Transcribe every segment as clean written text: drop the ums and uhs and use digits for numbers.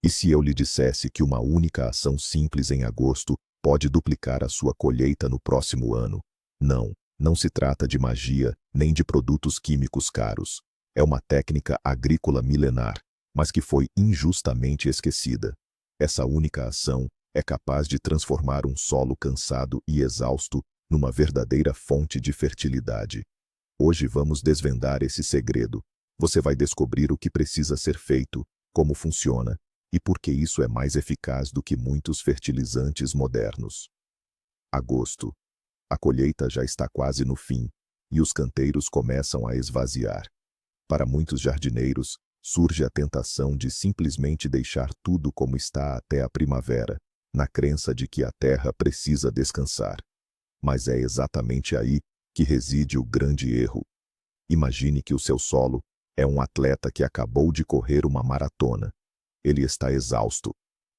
E se eu lhe dissesse que uma única ação simples em agosto pode duplicar a sua colheita no próximo ano? Não, não se trata de magia nem de produtos químicos caros. É uma técnica agrícola milenar, mas que foi injustamente esquecida. Essa única ação é capaz de transformar um solo cansado e exausto numa verdadeira fonte de fertilidade. Hoje vamos desvendar esse segredo. Você vai descobrir o que precisa ser feito, como funciona, e por que isso é mais eficaz do que muitos fertilizantes modernos. Agosto. A colheita já está quase no fim, e os canteiros começam a esvaziar. Para muitos jardineiros, surge a tentação de simplesmente deixar tudo como está até a primavera, na crença de que a terra precisa descansar. Mas é exatamente aí que reside o grande erro. Imagine que o seu solo é um atleta que acabou de correr uma maratona. Ele está exausto.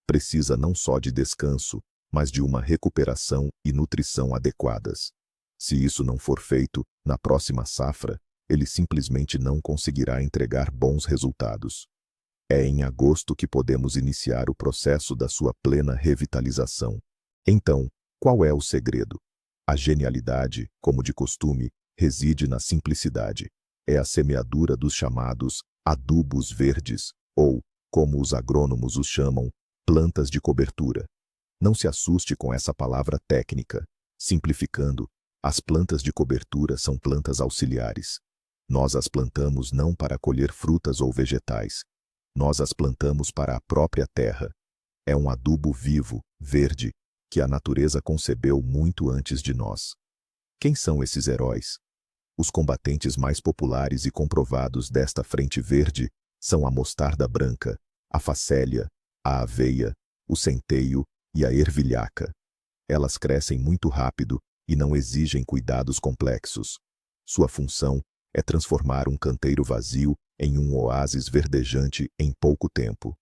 Precisa não só de descanso, mas de uma recuperação e nutrição adequadas. Se isso não for feito, na próxima safra, ele simplesmente não conseguirá entregar bons resultados. É em agosto que podemos iniciar o processo da sua plena revitalização. Então, qual é o segredo? A genialidade, como de costume, reside na simplicidade. É a semeadura dos chamados adubos verdes, ou, como os agrônomos os chamam, plantas de cobertura. Não se assuste com essa palavra técnica. Simplificando, as plantas de cobertura são plantas auxiliares. Nós as plantamos não para colher frutas ou vegetais. Nós as plantamos para a própria terra. É um adubo vivo, verde, que a natureza concebeu muito antes de nós. Quem são esses heróis? Os combatentes mais populares e comprovados desta frente verde são a mostarda branca, a facélia, a aveia, o centeio e a ervilhaca. Elas crescem muito rápido e não exigem cuidados complexos. Sua função é transformar um canteiro vazio em um oásis verdejante em pouco tempo.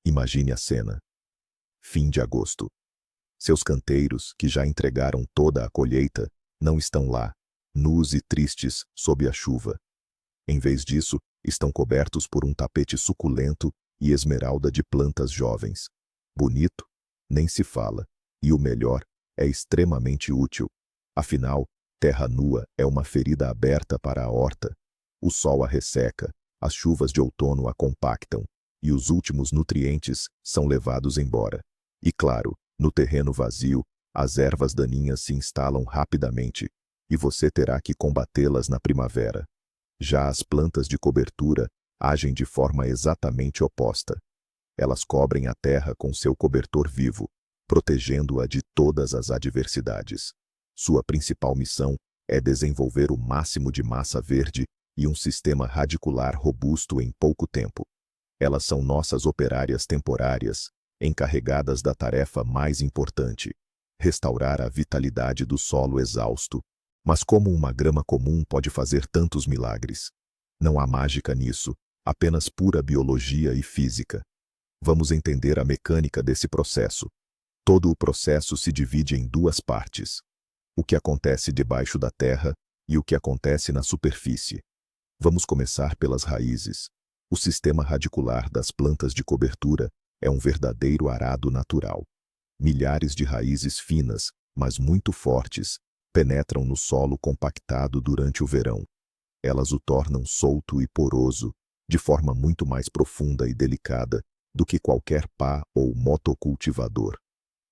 Imagine a cena. Fim de agosto. Seus canteiros, que já entregaram toda a colheita, não estão lá, nus e tristes sob a chuva. Em vez disso, estão cobertos por um tapete suculento e esmeralda de plantas jovens. Bonito? Nem se fala. E o melhor, é extremamente útil. Afinal, terra nua é uma ferida aberta para a horta. O sol a resseca, as chuvas de outono a compactam, e os últimos nutrientes são levados embora. E claro, no terreno vazio, as ervas daninhas se instalam rapidamente, e você terá que combatê-las na primavera. Já as plantas de cobertura agem de forma exatamente oposta. Elas cobrem a terra com seu cobertor vivo, protegendo-a de todas as adversidades. Sua principal missão é desenvolver o máximo de massa verde e um sistema radicular robusto em pouco tempo. Elas são nossas operárias temporárias, encarregadas da tarefa mais importante: restaurar a vitalidade do solo exausto. Mas como uma grama comum pode fazer tantos milagres? Não há mágica nisso, apenas pura biologia e física. Vamos entender a mecânica desse processo. Todo o processo se divide em duas partes: o que acontece debaixo da terra e o que acontece na superfície. Vamos começar pelas raízes. O sistema radicular das plantas de cobertura é um verdadeiro arado natural. Milhares de raízes finas, mas muito fortes, penetram no solo compactado durante o verão. Elas o tornam solto e poroso, de forma muito mais profunda e delicada do que qualquer pá ou motocultivador.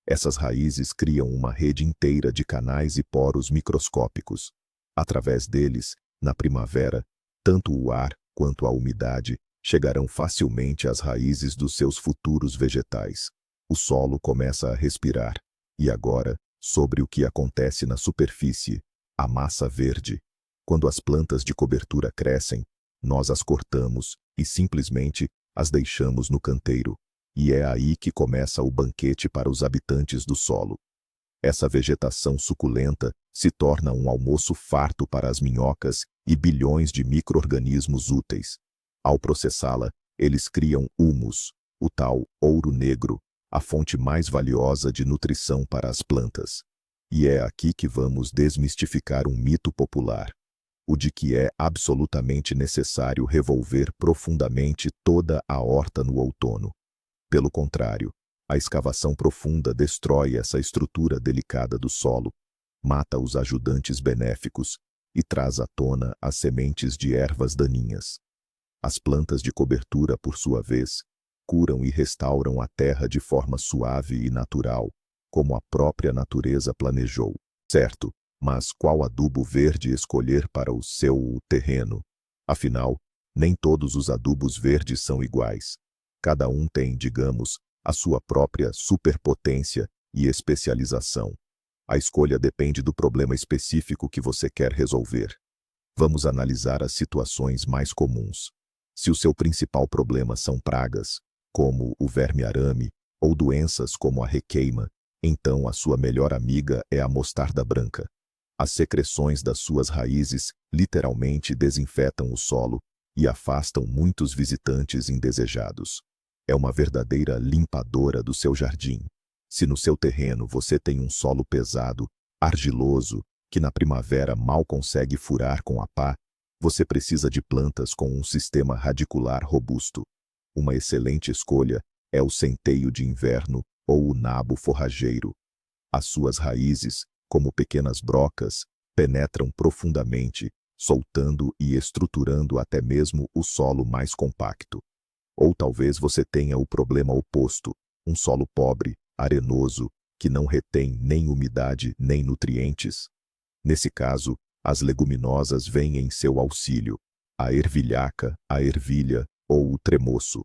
Essas raízes criam uma rede inteira de canais e poros microscópicos. Através deles, na primavera, tanto o ar quanto a umidade chegarão facilmente às raízes dos seus futuros vegetais. O solo começa a respirar. E agora, sobre o que acontece na superfície, a massa verde. Quando as plantas de cobertura crescem, nós as cortamos e simplesmente as deixamos no canteiro. E é aí que começa o banquete para os habitantes do solo. Essa vegetação suculenta se torna um almoço farto para as minhocas e bilhões de micro-organismos úteis. Ao processá-la, eles criam humus, o tal ouro negro, a fonte mais valiosa de nutrição para as plantas. E é aqui que vamos desmistificar um mito popular: o de que é absolutamente necessário revolver profundamente toda a horta no outono. Pelo contrário, a escavação profunda destrói essa estrutura delicada do solo, mata os ajudantes benéficos e traz à tona as sementes de ervas daninhas. As plantas de cobertura, por sua vez, curam e restauram a terra de forma suave e natural, como a própria natureza planejou. Certo, mas qual adubo verde escolher para o seu terreno? Afinal, nem todos os adubos verdes são iguais. Cada um tem, digamos, a sua própria superpotência e especialização. A escolha depende do problema específico que você quer resolver. Vamos analisar as situações mais comuns. Se o seu principal problema são pragas, como o verme-arame, ou doenças como a requeima, então a sua melhor amiga é a mostarda branca. As secreções das suas raízes literalmente desinfetam o solo e afastam muitos visitantes indesejados. É uma verdadeira limpadora do seu jardim. Se no seu terreno você tem um solo pesado, argiloso, que na primavera mal consegue furar com a pá, você precisa de plantas com um sistema radicular robusto. Uma excelente escolha é o centeio de inverno ou o nabo forrageiro. As suas raízes, como pequenas brocas, penetram profundamente, soltando e estruturando até mesmo o solo mais compacto. Ou talvez você tenha o problema oposto, um solo pobre, arenoso, que não retém nem umidade nem nutrientes. Nesse caso, as leguminosas vêm em seu auxílio, a ervilhaca, a ervilha ou o tremoço.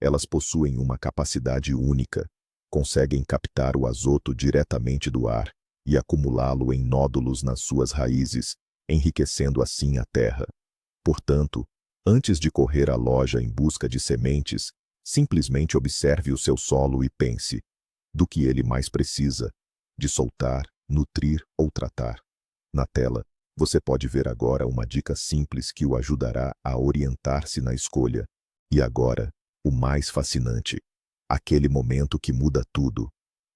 Elas possuem uma capacidade única, conseguem captar o azoto diretamente do ar e acumulá-lo em nódulos nas suas raízes, enriquecendo assim a terra. Portanto, antes de correr à loja em busca de sementes, simplesmente observe o seu solo e pense: do que ele mais precisa? De soltar, nutrir ou tratar? Na tela, você pode ver agora uma dica simples que o ajudará a orientar-se na escolha. E agora, o mais fascinante. Aquele momento que muda tudo.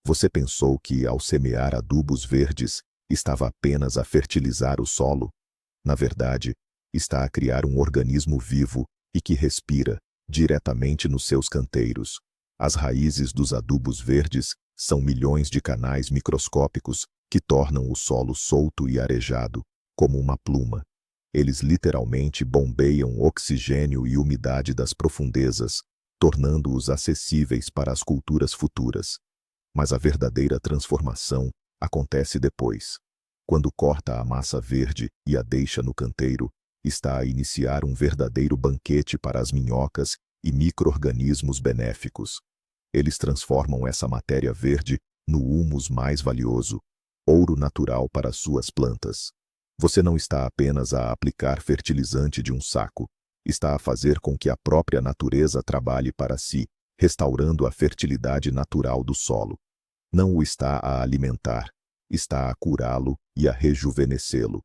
Você pensou que, ao semear adubos verdes, estava apenas a fertilizar o solo? Na verdade, está a criar um organismo vivo e que respira diretamente nos seus canteiros. As raízes dos adubos verdes são milhões de canais microscópicos que tornam o solo solto e arejado, como uma pluma. Eles literalmente bombeiam oxigênio e umidade das profundezas, tornando-os acessíveis para as culturas futuras. Mas a verdadeira transformação acontece depois. Quando corta a massa verde e a deixa no canteiro, está a iniciar um verdadeiro banquete para as minhocas e micro-organismos benéficos. Eles transformam essa matéria verde no humus mais valioso, ouro natural para suas plantas. Você não está apenas a aplicar fertilizante de um saco, está a fazer com que a própria natureza trabalhe para si, restaurando a fertilidade natural do solo. Não o está a alimentar, está a curá-lo e a rejuvenescê-lo.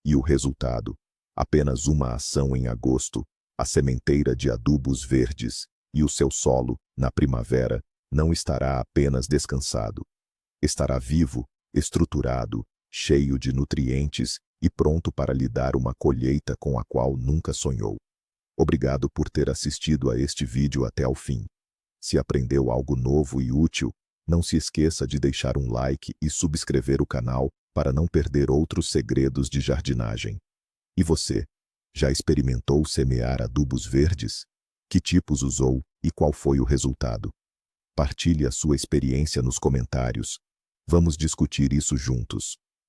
E o resultado? Apenas uma ação em agosto, a sementeira de adubos verdes, e o seu solo, na primavera, não estará apenas descansado. Estará vivo, estruturado, cheio de nutrientes e pronto para lhe dar uma colheita com a qual nunca sonhou. Obrigado por ter assistido a este vídeo até ao fim. Se aprendeu algo novo e útil, não se esqueça de deixar um like e subscrever o canal para não perder outros segredos de jardinagem. E você, já experimentou semear adubos verdes? Que tipos usou e qual foi o resultado? Partilhe a sua experiência nos comentários. Vamos discutir isso juntos.